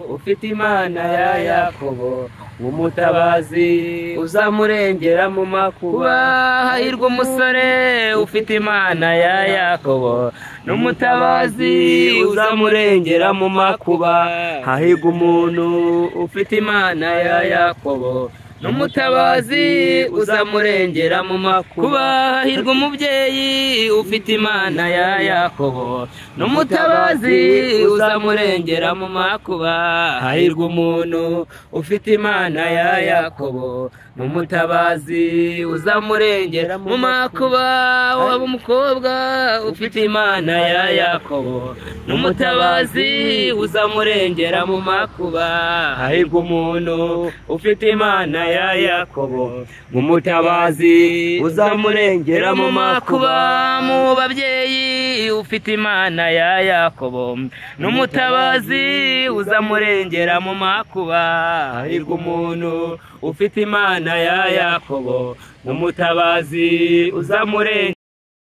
Ufite Imana ya Yakobo umutabazi uzamurengera mu makuba. Hahirwa umusore ufite Imana ya Yakobo n'umutabazi uzamurengera mu makuba. Hahirwa umuntu ufite Imana ya Yakobo n'umutabazi uzamurengera mu makuba. Hahirwa umubyeyi ufite Imana ya Yakobo n'umutabazi uzamurengera mu makuba. Hahirwa umuntu ufite Imana ya Yakobo n'umutabazi uzamurengera mu makuba. Waba umukobwa ufite Imana ya Yakobo n'umutabazi uzamurengera mu makuba. Hahirwa umuntu ufite Imana ya Yakobo n'umutabazi uzamurengera mu makuba. Mu babyeyi ufite Imana ya Yakobo n'umutabazi uzamurengera mu makuba. Hahirwa umuntu ufite Imana ya Yakobo n'umutabazi uzamurengera